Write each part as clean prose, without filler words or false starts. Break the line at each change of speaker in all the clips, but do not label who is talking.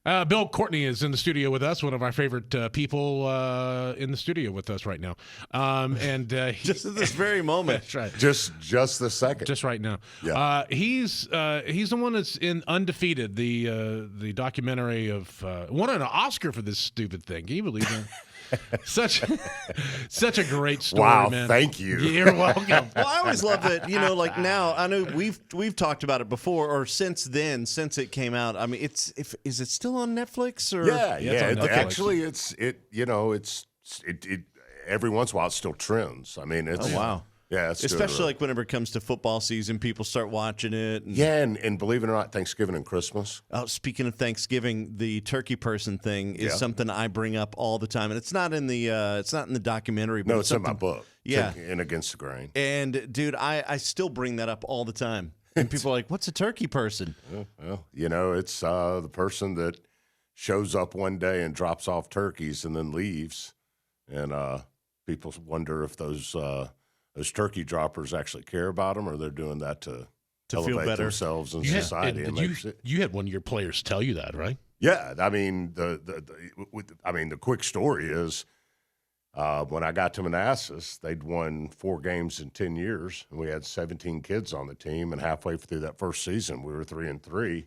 Bill Courtney is in the studio with us, one of our favorite people in the studio with us right now.
Just at this very moment.
That's right.
Just the second.
Just right now.
Yeah.
He's the one that's in Undefeated, the documentary of won an Oscar for this stupid thing. Can you believe that? Such a great story,
Wow,
man.
thank you.
You're welcome.
Well, I always love that, like now, I know we've talked about it before or since it came out. I mean, is it still on Netflix or?
Yeah.
it's on Netflix.
Actually, it every once in a while it still trends. I mean, it's
Oh, wow.
Yeah, it's
Especially like whenever it comes to football season, people start watching it.
and believe it or not, Thanksgiving and Christmas.
Oh, speaking of Thanksgiving, the turkey person thing is something I bring up all the time, and it's not in the documentary. But
No, it's in my book.
Yeah,
in Against the Grain.
And dude, I still bring that up all the time, and people are like, "What's a turkey person?"
Well, it's the person that shows up one day and drops off turkeys and then leaves, and people wonder if those turkey droppers actually care about them, or they're doing that to elevate
feel better
themselves in society.
You had one of your players tell you that, right?
Yeah, I mean the quick story is when I got to Manassas, they'd won 4 games in 10 years, and we had 17 kids on the team. And halfway through that first season, we were 3-3,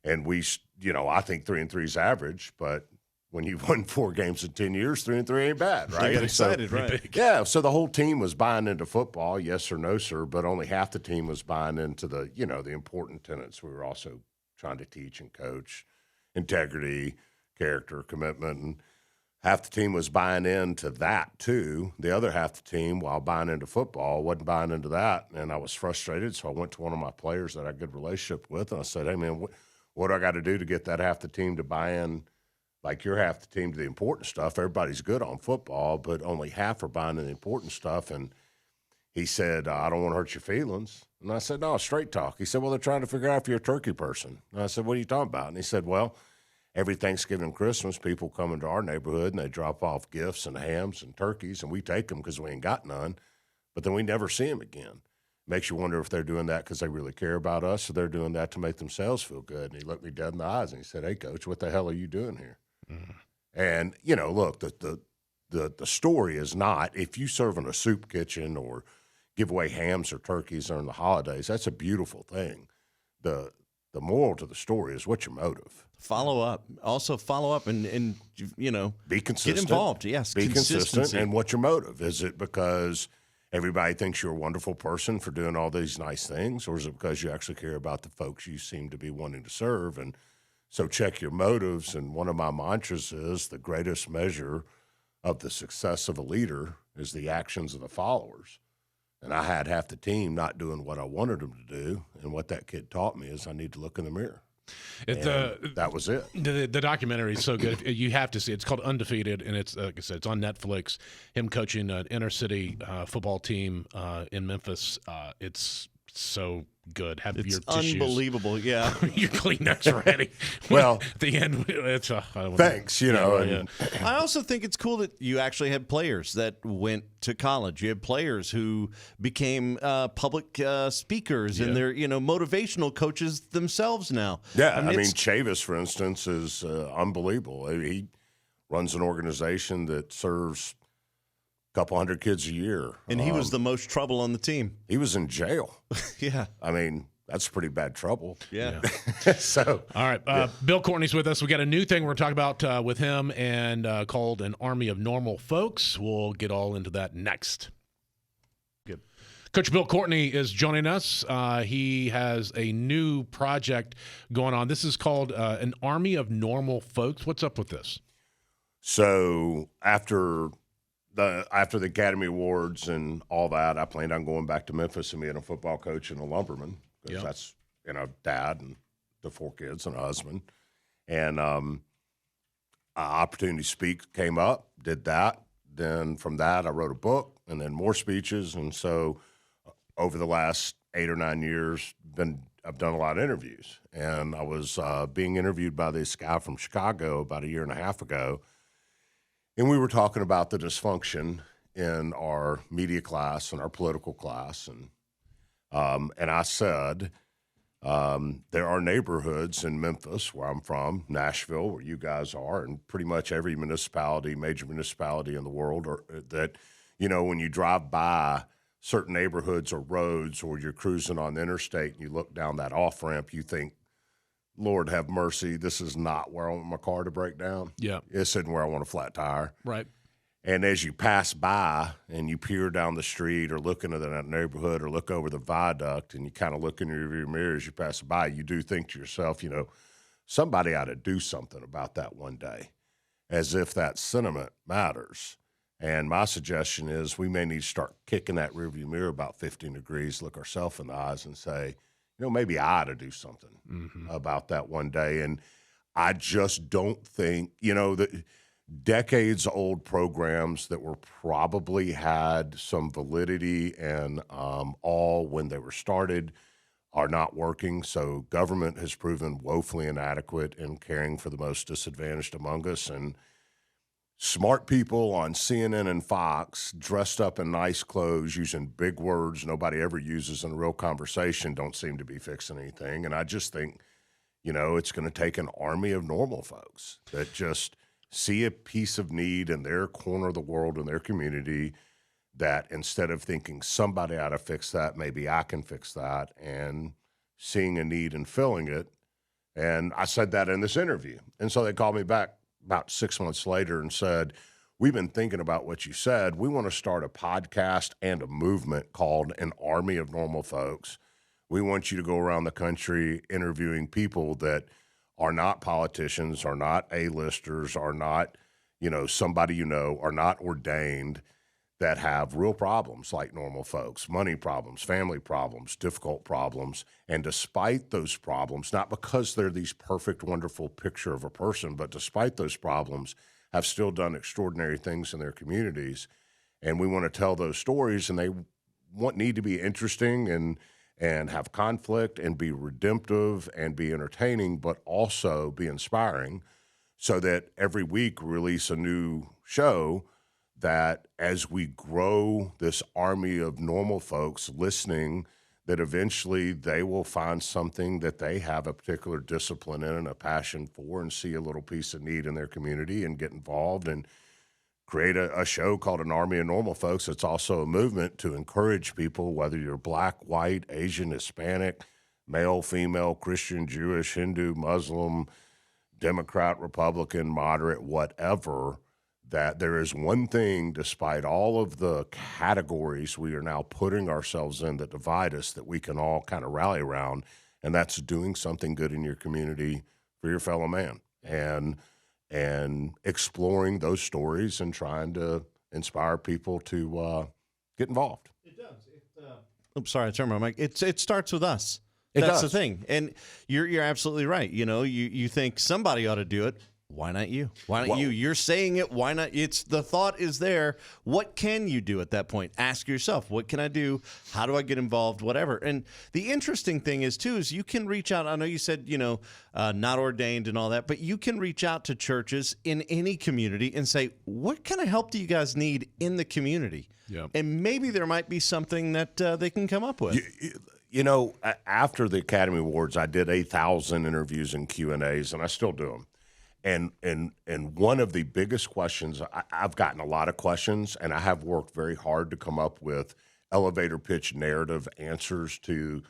and I think 3-3 is average, but when you've won 4 games in 10 years, 3-3 ain't bad, right?
They get excited, right?
Yeah, so the whole team was buying into football, yes or no, sir, but only half the team was buying into the important tenets we were also trying to teach and coach: integrity, character, commitment, and half the team was buying into that too. The other half the team, while buying into football, wasn't buying into that, and I was frustrated, so I went to one of my players that I had a good relationship with, and I said, hey, man, what do I got to do to get that half the team to buy in like you're half the team to the important stuff? Everybody's good on football, but only half are buying in the important stuff. And he said, I don't want to hurt your feelings. And I said, no, straight talk. He said, well, they're trying to figure out if you're a turkey person. And I said, what are you talking about? And he said, well, every Thanksgiving and Christmas, people come into our neighborhood and they drop off gifts and hams and turkeys, and we take them because we ain't got none, but then we never see them again. Makes you wonder if they're doing that because they really care about us, or they're doing that to make themselves feel good. And he looked me dead in the eyes and he said, hey, Coach, what the hell are you doing here? And, look, the story is not if you serve in a soup kitchen or give away hams or turkeys during the holidays, that's a beautiful thing. The moral to the story is what's your motive?
Follow up. Also follow up and
be consistent.
Get involved. Yes,
be consistent. And what's your motive? Is it because everybody thinks you're a wonderful person for doing all these nice things, or is it because you actually care about the folks you seem to be wanting to serve? And so check your motives, and one of my mantras is the greatest measure of the success of a leader is the actions of the followers. And I had half the team not doing what I wanted them to do, and what that kid taught me is I need to look in the mirror. That was it.
The documentary is so good. You have to see it. It's called Undefeated, and it's like I said, it's on Netflix. Him coaching an inner city football team in Memphis. It's so good. Have your tissues.
Unbelievable, yeah.
Your Kleenex ready.
Well,
at the end, it's
thanks.
I also think it's cool that you actually had players that went to college. You had players who became public speakers, and they're motivational coaches themselves now.
Yeah, I mean Chavis, for instance, is unbelievable. He runs an organization that serves couple hundred kids a year.
And he was the most trouble on the team.
He was in jail.
Yeah.
I mean, that's pretty bad trouble.
Yeah.
So,
all right. Bill Courtney's with us. We got a new thing we're talking about with him and called An Army of Normal Folks. We'll get all into that next. Good. Coach Bill Courtney is joining us. He has a new project going on. This is called An Army of Normal Folks. What's up with this?
So after the Academy Awards and all that, I planned on going back to Memphis and being a football coach and a lumberman, because that's, dad and the 4 kids and a husband. And opportunity to speak came up, did that. Then from that, I wrote a book and then more speeches. And so over the last 8 or 9 years, I've done a lot of interviews. And I was being interviewed by this guy from Chicago about 1.5 years ago. And we were talking about the dysfunction in our media class and our political class. And I said, There are neighborhoods in Memphis, where I'm from, Nashville, where you guys are, and pretty much every municipality, major municipality in the world, that, when you drive by certain neighborhoods or roads, or you're cruising on the interstate and you look down that off-ramp, you think, Lord have mercy, this is not where I want my car to break down.
Yeah.
This isn't where I want a flat tire.
Right.
And as you pass by and you peer down the street or look into that neighborhood or look over the viaduct and you kind of look in your rear mirror as you pass by, you do think to yourself, somebody ought to do something about that one day, as if that sentiment matters. And my suggestion is we may need to start kicking that rearview mirror about 15 degrees, look ourselves in the eyes and say, maybe I ought to do something about that one day. And I just don't think, that decades-old programs that were probably had some validity and all when they were started are not working. So government has proven woefully inadequate in caring for the most disadvantaged among us. And smart people on CNN and Fox dressed up in nice clothes using big words nobody ever uses in a real conversation don't seem to be fixing anything. And I just think, it's going to take an army of normal folks that just see a piece of need in their corner of the world, in their community, that instead of thinking somebody ought to fix that, maybe I can fix that, and seeing a need and filling it. And I said that in this interview. And so they called me back about 6 months later and said, we've been thinking about what you said. We want to start a podcast and a movement called An Army of Normal Folks. We want you to go around the country interviewing people that are not politicians, are not A-listers, are not, somebody are not ordained, that have real problems like normal folks, money problems, family problems, difficult problems. And despite those problems, not because they're these perfect, wonderful picture of a person, but despite those problems, have still done extraordinary things in their communities. And we want to tell those stories, and they need to be interesting and have conflict and be redemptive and be entertaining, but also be inspiring, so that every week release a new show that as we grow this army of normal folks listening, that eventually they will find something that they have a particular discipline in and a passion for, and see a little piece of need in their community and get involved and create a show called An Army of Normal Folks. It's also a movement to encourage people, whether you're black, white, Asian, Hispanic, male, female, Christian, Jewish, Hindu, Muslim, Democrat, Republican, moderate, whatever, that there is one thing, despite all of the categories we are now putting ourselves in that divide us, that we can all kind of rally around, and that's doing something good in your community for your fellow man. And exploring those stories and trying to inspire people to get involved.
It does. Oops, sorry, I turned my mic. It starts with us.
It
That's
does.
the thing. And you're absolutely right. You think somebody ought to do it. Why not you? Why not you? You're saying it. Why not? The thought is there. What can you do at that point? Ask yourself, what can I do? How do I get involved? Whatever. And the interesting thing is you can reach out. I know you said, not ordained and all that, but you can reach out to churches in any community and say, what kind of help do you guys need in the community?
Yeah. And
maybe there might be something that they can come up with.
After the Academy Awards, I did 1,000 interviews and Q&As, and I still do them. And one of the biggest questions, I've gotten a lot of questions, and I have worked very hard to come up with elevator pitch narrative answers to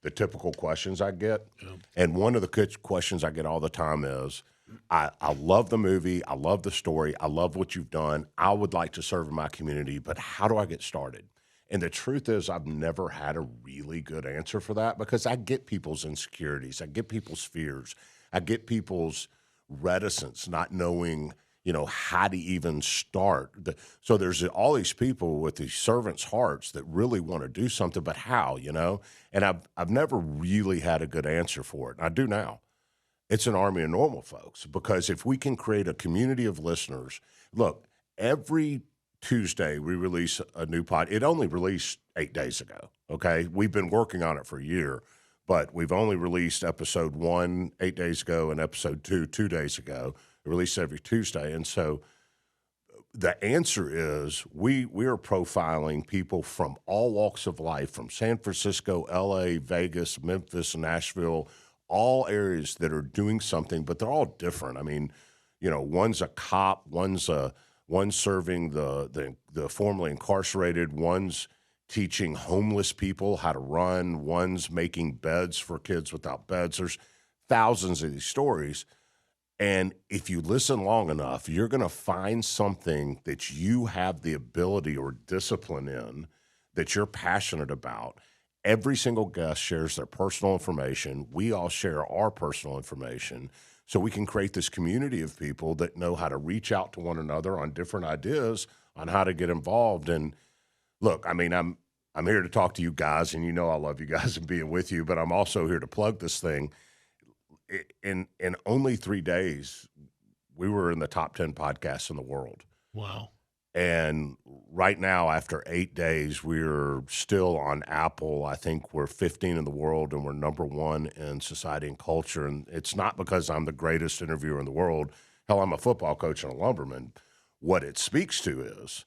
the typical questions I get. Yeah. And one of the questions I get all the time is, I love the movie, I love the story, I love what you've done, I would like to serve in my community, but how do I get started? And the truth is, I've never had a really good answer for that, because I get people's insecurities, I get people's fears, I get people's reticence, not knowing, how to even start. So there's all these people with these servants' hearts that really want to do something, but how, And I've never really had a good answer for it. And I do now. It's an army of normal folks, because if we can create a community of listeners, look, every Tuesday we release a new pod. It only released 8 days ago, okay? We've been working on it for a year. But we've only released episode 1 8 days ago and episode 2 2 days ago. We release every Tuesday. And so the answer is we are profiling people from all walks of life, from San Francisco, L.A., Vegas, Memphis, Nashville, all areas that are doing something, but they're all different. I mean, one's a cop, one's serving the formerly incarcerated, one's teaching homeless people how to run, one's making beds for kids without beds. There's thousands of these stories. And if you listen long enough, you're going to find something that you have the ability or discipline in that you're passionate about. Every single guest shares their personal information. We all share our personal information so we can create this community of people that know how to reach out to one another on different ideas on how to get involved. And look, I mean, I'm here to talk to you guys, and I love you guys and being with you, but I'm also here to plug this thing. In only 3 days, we were in the top 10 podcasts in the world.
Wow.
And right now, after 8 days, we're still on Apple. I think we're 15 in the world, and we're number 1 in society and culture. And it's not because I'm the greatest interviewer in the world. Hell, I'm a football coach and a lumberman. What it speaks to is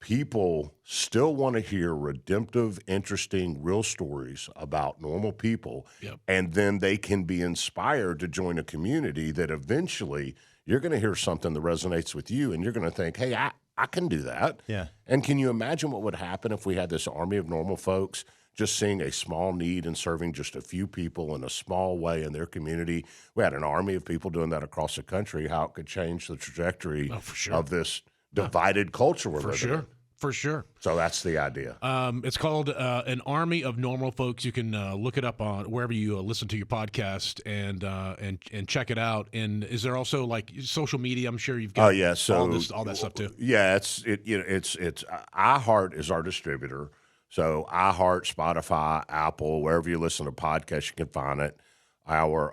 people still want to hear redemptive, interesting, real stories about normal people.
Yep.
And then they can be inspired to join a community that eventually you're going to hear something that resonates with you, and you're going to think, hey, I can do that.
Yeah.
And can you imagine what would happen if we had this army of normal folks just seeing a small need and serving just a few people in a small way in their community? We had an army of people doing that across the country, how it could change the trajectory of this divided culture we're living in.
For sure.
So that's the idea.
It's called An Army of Normal Folks. You can look it up on wherever you listen to your podcast and check it out. And is there also like social media? I'm sure you've got all that stuff too.
Yeah, it's iHeart is our distributor. So iHeart, Spotify, Apple, wherever you listen to podcasts, you can find it. Our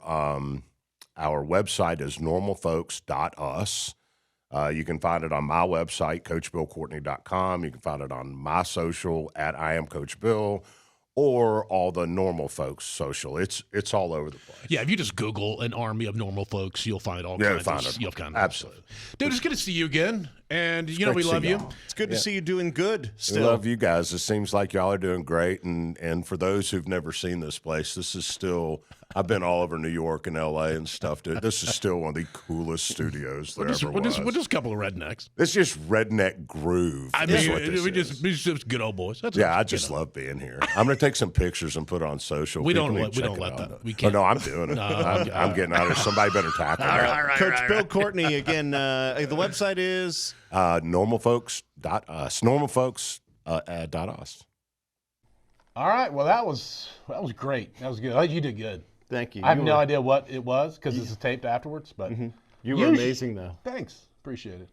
website is normalfolks.us. You can find it on my website, CoachBillCourtney.com. You can find it on my social at I am Coach Bill, or all the normal folks social. It's all over the place.
Yeah, if you just Google An Army of Normal Folks, you'll find all kinds of stuff.
Absolutely.
Dude, it's good to see you again. And, we love you.
It's good to see you doing good still.
We love you guys. It seems like y'all are doing great. And for those who've never seen this place, this is still – I've been all over New York and L.A. and stuff, dude. This is still one of the coolest studios there ever was.
We're just a couple of rednecks.
It's just redneck groove.
I mean, we're just good old boys.
I just love being here. I'm going to take some pictures and put it on social.
We don't let that. We can't.
Oh, no, I'm doing it. I'm getting out of here. Somebody better tackle me.
All right, Coach Bill Courtney, again, the website is?
Normalfolks.us. Normalfolks.us.
All right. Well, that was great. That was good. You did good.
Thank you.
I have no idea what it was because this is taped afterwards, but
You were amazing, though.
Thanks. Appreciate it.